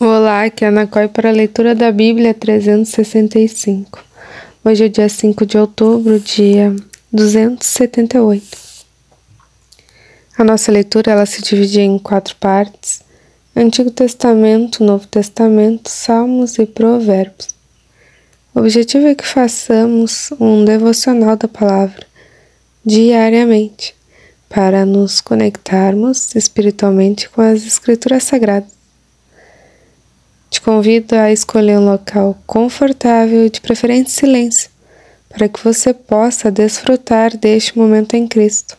Olá, aqui é a Ana Coy para a leitura da Bíblia 365. Hoje é dia 5 de outubro, dia 278. A nossa leitura ela se divide em 4 partes: Antigo Testamento, Novo Testamento, Salmos e Provérbios. O objetivo é que façamos um devocional da palavra diariamente, para nos conectarmos espiritualmente com as Escrituras Sagradas. Te convido a escolher um local confortável e de preferência silêncio, para que você possa desfrutar deste momento em Cristo.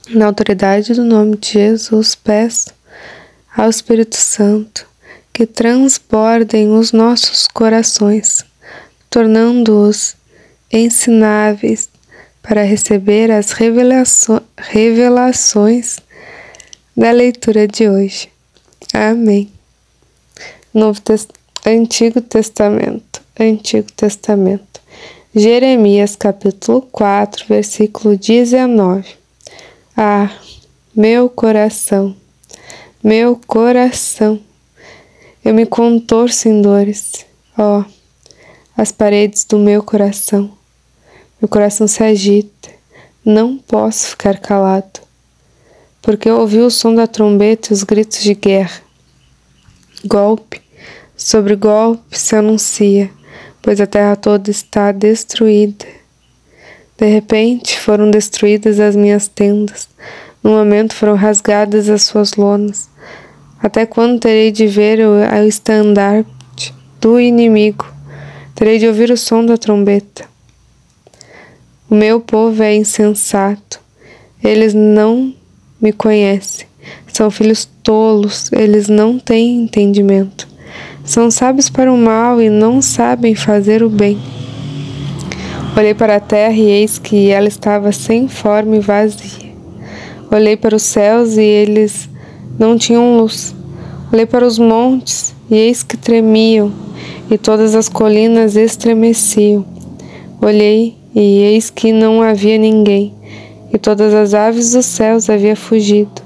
Na autoridade do nome de Jesus, peço ao Espírito Santo que transbordem os nossos corações, tornando-os ensináveis para receber as revelações da leitura de hoje. Amém. Antigo Testamento. Jeremias capítulo 4, versículo 19. Ah, meu coração, eu me contorço em dores. Ó, as paredes do meu coração se agita, não posso ficar calado, porque eu ouvi o som da trombeta e os gritos de guerra. Golpe sobre golpe se anuncia, pois a terra toda está destruída. De repente foram destruídas as minhas tendas, no momento foram rasgadas as suas lonas. Até quando terei de ver o estandarte do inimigo? Terei de ouvir o som da trombeta. O meu povo é insensato, eles não me conhecem. São filhos tolos, eles não têm entendimento. São sábios para o mal e não sabem fazer o bem. Olhei para a terra e eis que ela estava sem forma e vazia. Olhei para os céus e eles não tinham luz. Olhei para os montes e eis que tremiam, e todas as colinas estremeciam. Olhei e eis que não havia ninguém, e todas as aves dos céus haviam fugido.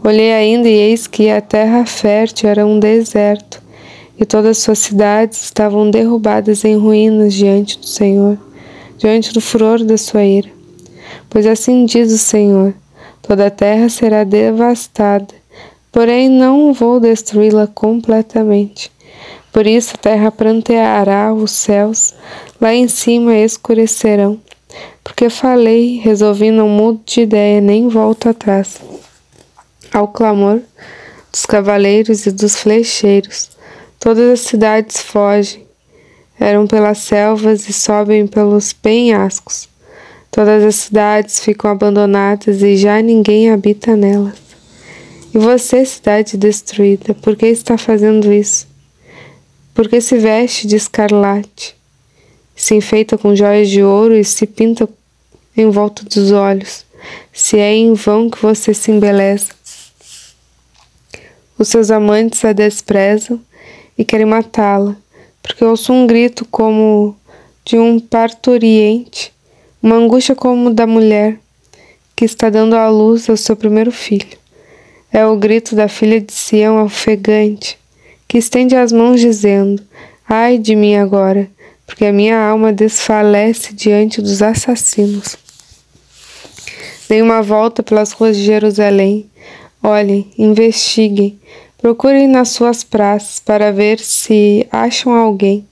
Olhei ainda e eis que a terra fértil era um deserto, e todas as suas cidades estavam derrubadas em ruínas diante do Senhor, diante do furor da sua ira. Pois assim diz o Senhor: toda a terra será devastada, porém não vou destruí-la completamente. Por isso a terra pranteará, os céus lá em cima escurecerão. Porque falei, resolvi, não mudo de ideia, nem volto atrás. Ao clamor dos cavaleiros e dos flecheiros, todas as cidades fogem, eram pelas selvas e sobem pelos penhascos. Todas as cidades ficam abandonadas e já ninguém habita nelas. E você, cidade destruída, por que está fazendo isso? Por que se veste de escarlate, se enfeita com joias de ouro e se pinta em volta dos olhos, se é em vão que você se embeleza? Os seus amantes a desprezam e querem matá-la, porque ouço um grito como de um parturiente, uma angústia como da mulher que está dando à luz ao seu primeiro filho. É o grito da filha de Sião ofegante, que estende as mãos dizendo: ai de mim agora, porque a minha alma desfalece diante dos assassinos. Dei uma volta pelas ruas de Jerusalém. Olhem, investiguem, procurem nas suas praças para ver se acham alguém,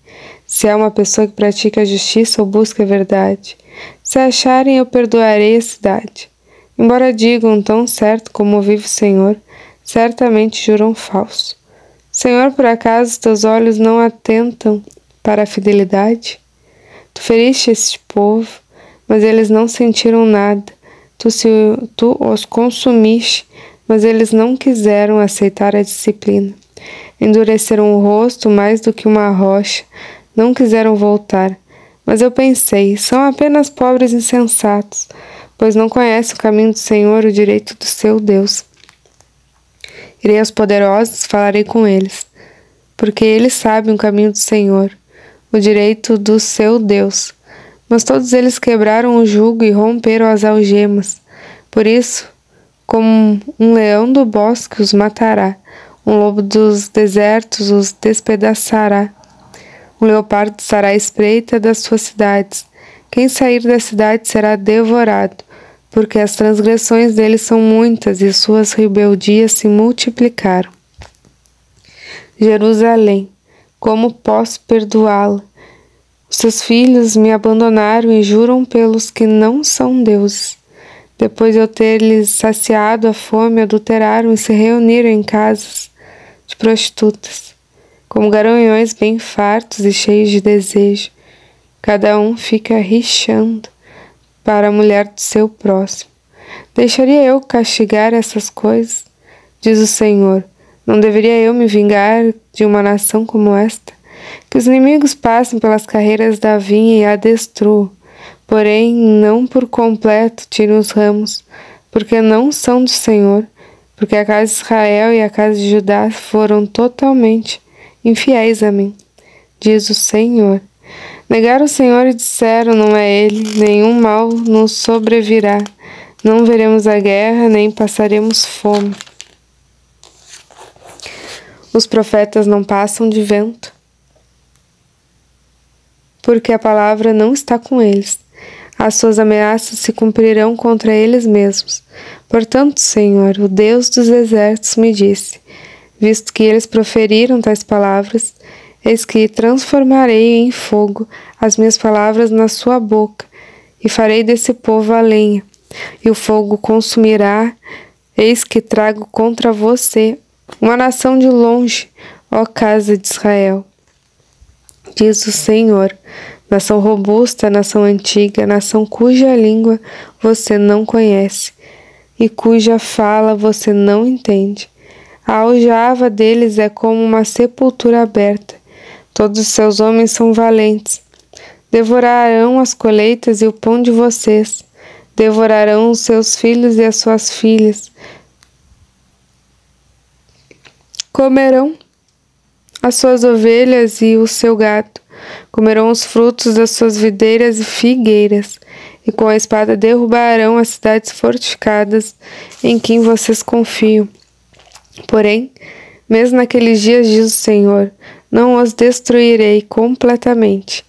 se há uma pessoa que pratica a justiça ou busca a verdade. Se acharem, eu perdoarei a cidade. Embora digam tão certo como vive o Senhor, certamente juram falso. Senhor, por acaso teus olhos não atentam para a fidelidade? Tu feriste este povo, mas eles não sentiram nada. Tu os consumiste, mas eles não quiseram aceitar a disciplina. Endureceram o rosto mais do que uma rocha, não quiseram voltar. Mas eu pensei, são apenas pobres insensatos, pois não conhecem o caminho do Senhor, o direito do seu Deus. Irei aos poderosos, falarei com eles, porque eles sabem o caminho do Senhor, o direito do seu Deus. Mas todos eles quebraram o jugo e romperam as algemas. Por isso, como um leão do bosque os matará, Um lobo dos desertos os despedaçará. Um leopardo estará à espreita das suas cidades. Quem sair da cidade será devorado, porque as transgressões dele são muitas e suas rebeldias se multiplicaram. Jerusalém, como posso perdoá-la? Os seus filhos me abandonaram e juram pelos que não são deuses. Depois de eu ter-lhes saciado a fome, adulteraram e se reuniram em casas de prostitutas, como garanhões bem fartos e cheios de desejo. Cada um fica rixando para a mulher do seu próximo. Deixaria eu castigar essas coisas? Diz o Senhor. Não deveria eu me vingar de uma nação como esta? Que os inimigos passem pelas carreiras da vinha e a destruam, porém não por completo tirem os ramos, porque não são do Senhor, porque a casa de Israel e a casa de Judá foram totalmente infiéis a mim, diz o Senhor. Negaram o Senhor e disseram, não é Ele, nenhum mal nos sobrevirá, não veremos a guerra, nem passaremos fome. Os profetas não passam de vento, porque a palavra não está com eles. As suas ameaças se cumprirão contra eles mesmos. Portanto, Senhor, o Deus dos exércitos, me disse, visto que eles proferiram tais palavras, eis que transformarei em fogo as minhas palavras na sua boca, e farei desse povo a lenha, e o fogo consumirá. Eis que trago contra você uma nação de longe, ó casa de Israel. Diz o Senhor, nação robusta, nação antiga, nação cuja língua você não conhece e cuja fala você não entende. A aljava deles é como uma sepultura aberta. Todos os seus homens são valentes. Devorarão as colheitas e o pão de vocês. Devorarão os seus filhos e as suas filhas. Comerão as suas ovelhas e o seu gado. Comerão os frutos das suas videiras e figueiras. E com a espada derrubarão as cidades fortificadas em quem vocês confiam. Porém, mesmo naqueles dias, diz o Senhor, não os destruirei completamente.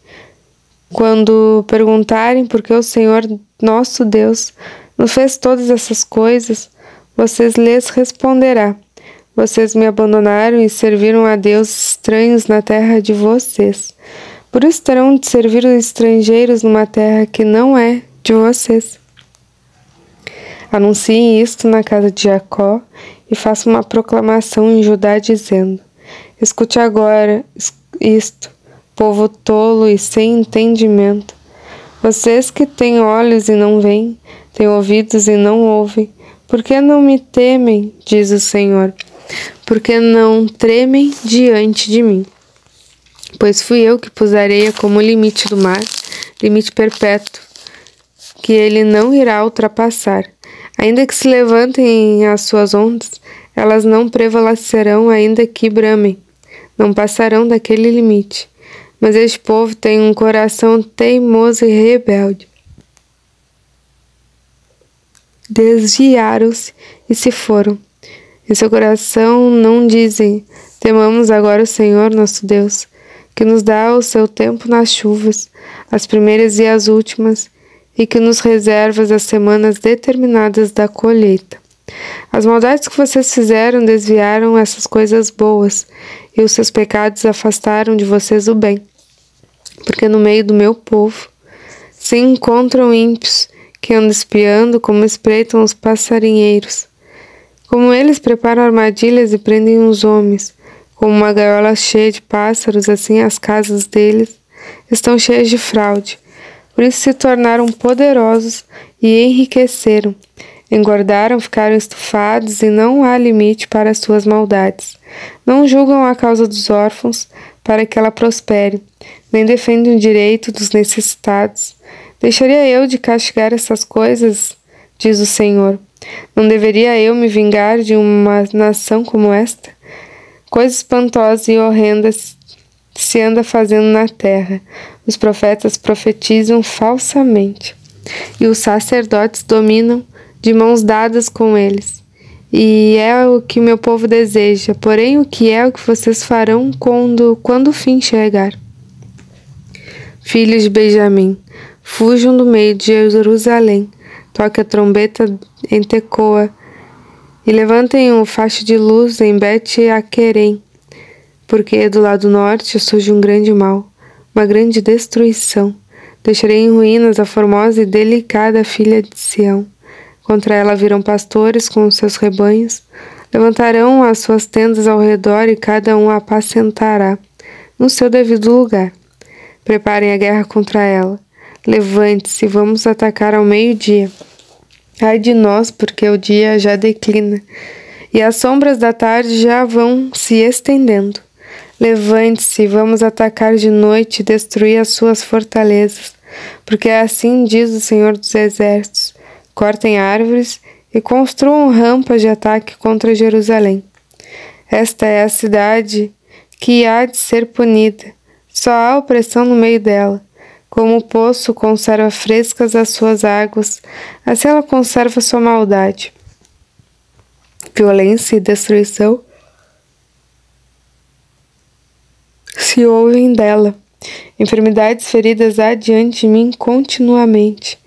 Quando perguntarem por que o Senhor, nosso Deus, nos fez todas essas coisas, vocês lhes responderá. Vocês me abandonaram e serviram a deuses estranhos na terra de vocês. Por isso terão de servir os estrangeiros numa terra que não é de vocês. Anunciem isto na casa de Jacó e façam uma proclamação em Judá dizendo, escute agora isto, povo tolo e sem entendimento. Vocês que têm olhos e não veem, têm ouvidos e não ouvem, por que não me temem, diz o Senhor? Por que não tremem diante de mim? Pois fui eu que pus a areia como limite do mar, limite perpétuo, que ele não irá ultrapassar. Ainda que se levantem as suas ondas, elas não prevalecerão, ainda que bramem, não passarão daquele limite. Mas este povo tem um coração teimoso e rebelde. Desviaram-se e se foram. Em seu coração não dizem, temamos agora o Senhor nosso Deus, que nos dá o seu tempo nas chuvas, as primeiras e as últimas, e que nos reserva as semanas determinadas da colheita. As maldades que vocês fizeram desviaram essas coisas boas, e os seus pecados afastaram de vocês o bem. Porque no meio do meu povo se encontram ímpios, que andam espiando como espreitam os passarinheiros. Como eles preparam armadilhas e prendem os homens, como uma gaiola cheia de pássaros, assim as casas deles estão cheias de fraude. Por isso se tornaram poderosos e enriqueceram. Engordaram, ficaram estufados e não há limite para as suas maldades. Não julgam a causa dos órfãos para que ela prospere, nem defendem o direito dos necessitados. Deixaria eu de castigar essas coisas, diz o Senhor. Não deveria eu me vingar de uma nação como esta? Coisas espantosas e horrendas se anda fazendo na terra. Os profetas profetizam falsamente, e os sacerdotes dominam de mãos dadas com eles. e é o que meu povo deseja, porém o que é o que vocês farão quando o fim chegar? Filhos de Benjamim, fujam do meio de Jerusalém, toque a trombeta em Tecoa, e levantem o facho de luz em Bet-Aquerem, porque do lado norte surge um grande mal, uma grande destruição. Deixarei em ruínas a formosa e delicada filha de Sião. Contra ela virão pastores com os seus rebanhos, levantarão as suas tendas ao redor e cada um a apacentará no seu devido lugar. Preparem a guerra contra ela. Levante-se, vamos atacar ao meio-dia. Ai de nós, porque o dia já declina, e as sombras da tarde já vão se estendendo. Levante-se, vamos atacar de noite e destruir as suas fortalezas, porque assim diz o Senhor dos Exércitos. Cortem árvores e construam rampas de ataque contra Jerusalém. Esta é a cidade que há de ser punida. Só há opressão no meio dela. Como o poço conserva frescas as suas águas, assim ela conserva sua maldade. Violência e destruição se ouvem dela. Enfermidades feridas há diante de mim continuamente.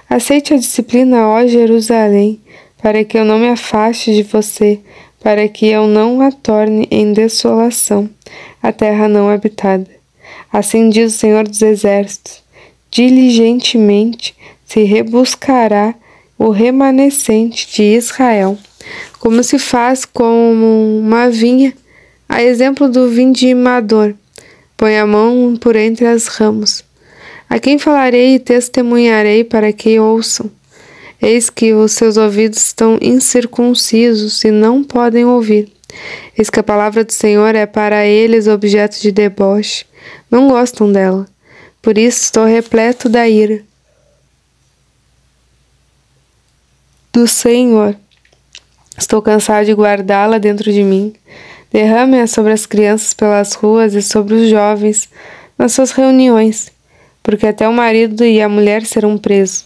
Aceite a disciplina, ó Jerusalém, para que eu não me afaste de você, para que eu não a torne em desolação, a terra não habitada. Assim diz o Senhor dos Exércitos: diligentemente se rebuscará o remanescente de Israel, como se faz com uma vinha, a exemplo do vindimador. Põe a mão por entre as ramos. A quem falarei e testemunharei para que ouçam? Eis que os seus ouvidos estão incircuncisos e não podem ouvir. Eis que a palavra do Senhor é para eles objeto de deboche. Não gostam dela. Por isso estou repleto da ira do Senhor. Estou cansado de guardá-la dentro de mim. Derrame-a sobre as crianças pelas ruas e sobre os jovens nas suas reuniões, porque até o marido e a mulher serão presos,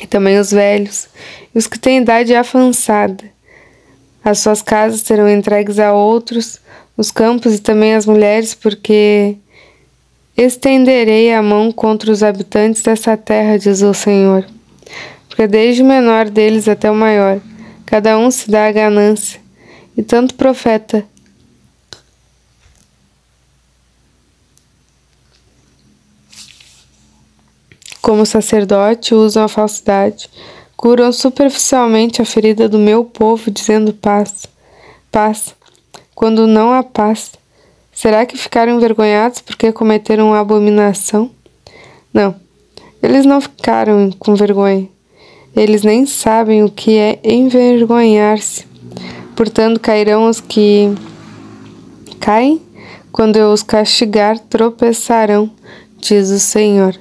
e também os velhos, e os que têm idade avançada. As suas casas serão entregues a outros, os campos e também as mulheres, porque estenderei a mão contra os habitantes dessa terra, diz o Senhor. Porque desde o menor deles até o maior, cada um se dá a ganância, e tanto profeta como sacerdote usam a falsidade, curam superficialmente a ferida do meu povo, dizendo paz, paz, quando não há paz. Será que ficaram envergonhados porque cometeram uma abominação? Não, eles não ficaram com vergonha. Eles nem sabem o que é envergonhar-se. Portanto, cairão os que caem, quando eu os castigar, tropeçarão, diz o Senhor.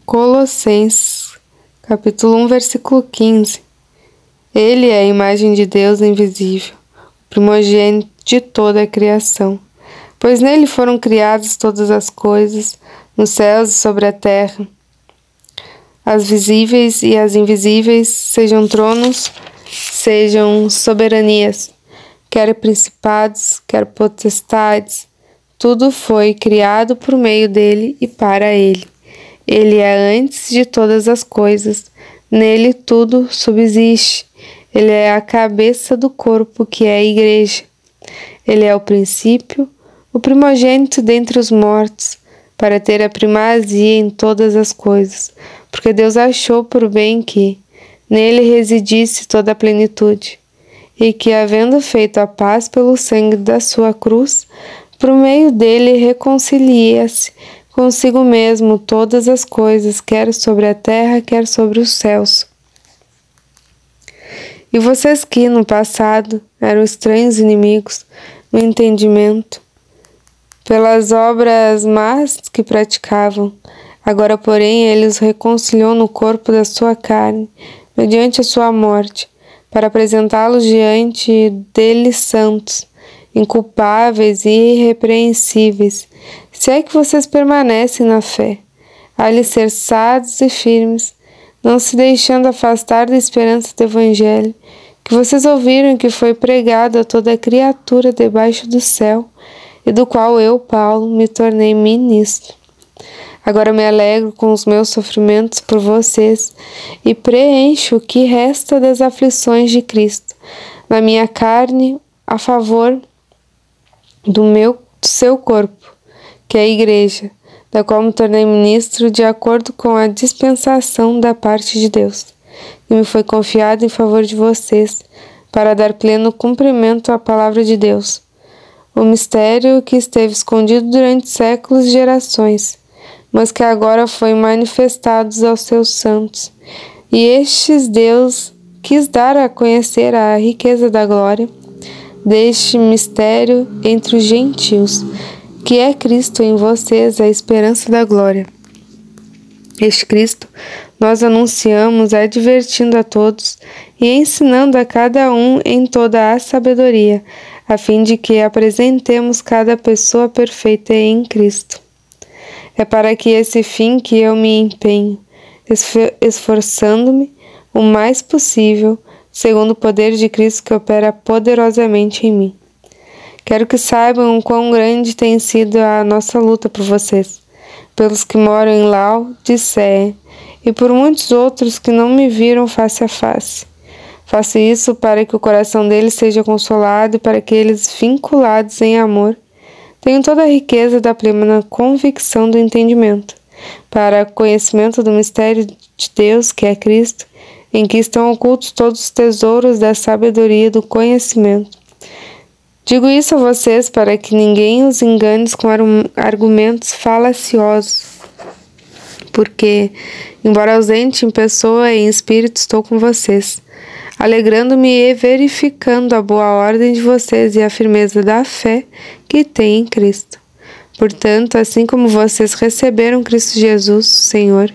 Colossenses, capítulo 1, versículo 15. Ele é a imagem de Deus invisível, o primogênito de toda a criação, pois nele foram criadas todas as coisas, nos céus e sobre a terra, as visíveis e as invisíveis, sejam tronos, sejam soberanias, quer principados, quer potestades, tudo foi criado por meio dele e para ele. Ele é antes de todas as coisas, nele tudo subsiste. Ele é a cabeça do corpo, que é a igreja. Ele é o princípio, o primogênito dentre os mortos, para ter a primazia em todas as coisas, porque Deus achou por bem que nele residisse toda a plenitude, e que, havendo feito a paz pelo sangue da sua cruz, por meio dele reconcilia-se consigo mesmo todas as coisas, quer sobre a terra, quer sobre os céus. E vocês que, no passado, eram estranhos inimigos, no entendimento, pelas obras más que praticavam, agora, porém, ele os reconciliou no corpo da sua carne, mediante a sua morte, para apresentá-los diante dele santos, inculpáveis e irrepreensíveis, se é que vocês permanecem na fé, alicerçados e firmes, não se deixando afastar da esperança do Evangelho, que vocês ouviram e que foi pregado a toda criatura debaixo do céu, e do qual eu, Paulo, me tornei ministro. Agora me alegro com os meus sofrimentos por vocês e preencho o que resta das aflições de Cristo na minha carne a favor do seu corpo, que é a Igreja, da qual me tornei ministro de acordo com a dispensação da parte de Deus, que me foi confiada em favor de vocês, para dar pleno cumprimento à palavra de Deus, o mistério que esteve escondido durante séculos e gerações, mas que agora foi manifestado aos seus santos. E estes Deus quis dar a conhecer a riqueza da glória deste mistério entre os gentios, que é Cristo em vocês, a esperança da glória. Este Cristo nós anunciamos, advertindo a todos e ensinando a cada um em toda a sabedoria, a fim de que apresentemos cada pessoa perfeita em Cristo. É para que esse fim que eu me empenho, esforçando-me o mais possível, segundo o poder de Cristo que opera poderosamente em mim. Quero que saibam o quão grande tem sido a nossa luta por vocês, pelos que moram em Laodiceia e por muitos outros que não me viram face a face. Faço isso para que o coração deles seja consolado e para que eles, vinculados em amor, tenham toda a riqueza da plena convicção do entendimento, para conhecimento do mistério de Deus, que é Cristo, em que estão ocultos todos os tesouros da sabedoria e do conhecimento. Digo isso a vocês para que ninguém os engane com argumentos falaciosos, porque, embora ausente em pessoa e em espírito, estou com vocês, alegrando-me e verificando a boa ordem de vocês e a firmeza da fé que têm em Cristo. Portanto, assim como vocês receberam Cristo Jesus, Senhor,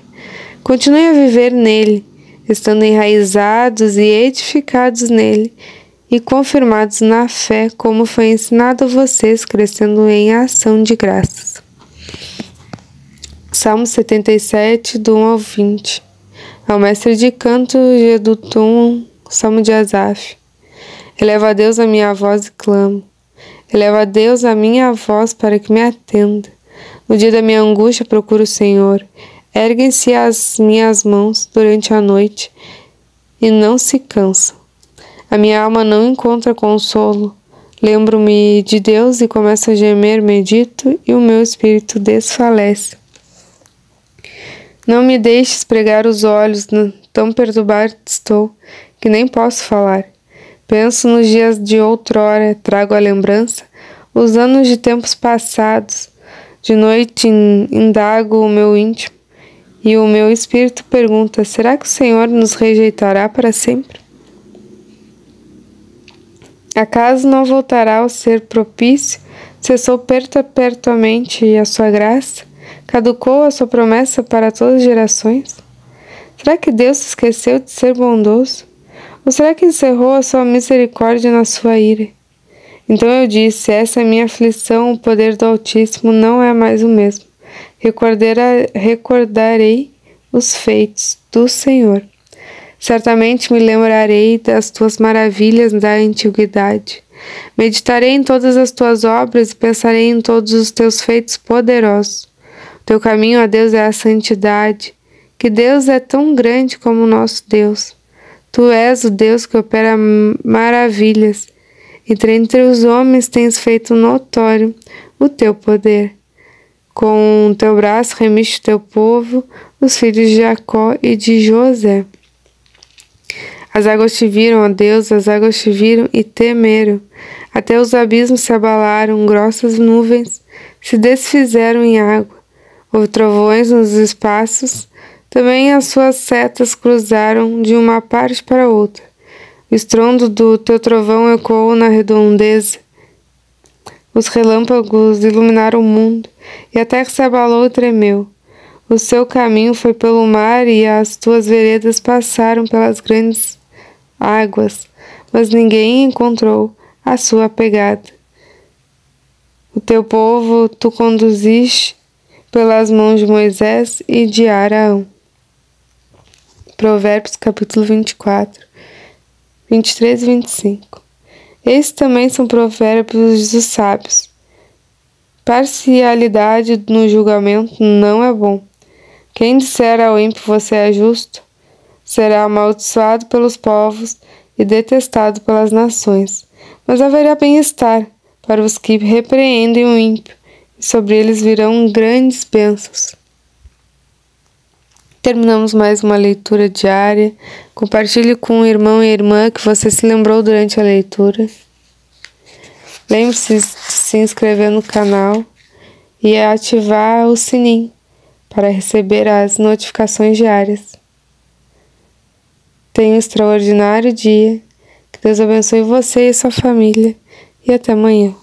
continuem a viver nele, estando enraizados e edificados nele, e confirmados na fé, como foi ensinado a vocês, crescendo em ação de graças. Salmo 77, do 1 ao 20. Ao mestre de canto, Jedutum, Salmo de Asaf. Eleva a Deus a minha voz e clamo. Eleva a Deus a minha voz para que me atenda. No dia da minha angústia procuro o Senhor. Erguem-se as minhas mãos durante a noite e não se cansam. A minha alma não encontra consolo. Lembro-me de Deus e começo a gemer, medito, e o meu espírito desfalece. Não me deixes pregar os olhos, tão perturbado estou, que nem posso falar. Penso nos dias de outrora, trago a lembrança, os anos de tempos passados. De noite indago o meu íntimo, e o meu espírito pergunta: será que o Senhor nos rejeitará para sempre? Acaso não voltará ao ser propício? Cessou perpetuamente a sua graça? Caducou a sua promessa para todas as gerações? Será que Deus se esqueceu de ser bondoso? Ou será que encerrou a sua misericórdia na sua ira? Então eu disse: essa é minha aflição, o poder do Altíssimo não é mais o mesmo. Recordarei os feitos do Senhor. Certamente me lembrarei das tuas maravilhas da antiguidade. Meditarei em todas as tuas obras e pensarei em todos os teus feitos poderosos. O teu caminho a Deus é a santidade. Que Deus é tão grande como o nosso Deus. Tu és o Deus que opera maravilhas. Entre os homens tens feito notório o teu poder. Com o teu braço remiste o teu povo, os filhos de Jacó e de José. As águas te viram, ó Deus, as águas te viram e temeram. Até os abismos se abalaram, grossas nuvens se desfizeram em água. Houve trovões nos espaços, também as suas setas cruzaram de uma parte para outra. O estrondo do teu trovão ecoou na redondeza. Os relâmpagos iluminaram o mundo, e a terra se abalou e tremeu. O seu caminho foi pelo mar, e as tuas veredas passaram pelas grandes águas, mas ninguém encontrou a sua pegada. O teu povo tu conduziste pelas mãos de Moisés e de Arão. Provérbios capítulo 24, 23 e 25. Esses também são provérbios dos sábios. Parcialidade no julgamento não é bom. Quem disser ao ímpio você é justo, será amaldiçoado pelos povos e detestado pelas nações. Mas haverá bem-estar para os que repreendem o ímpio, e sobre eles virão grandes bênçãos. Terminamos mais uma leitura diária. Compartilhe com o irmão e a irmã que você se lembrou durante a leitura. Lembre-se de se inscrever no canal e ativar o sininho para receber as notificações diárias. Tenha um extraordinário dia. Que Deus abençoe você e sua família. E até amanhã.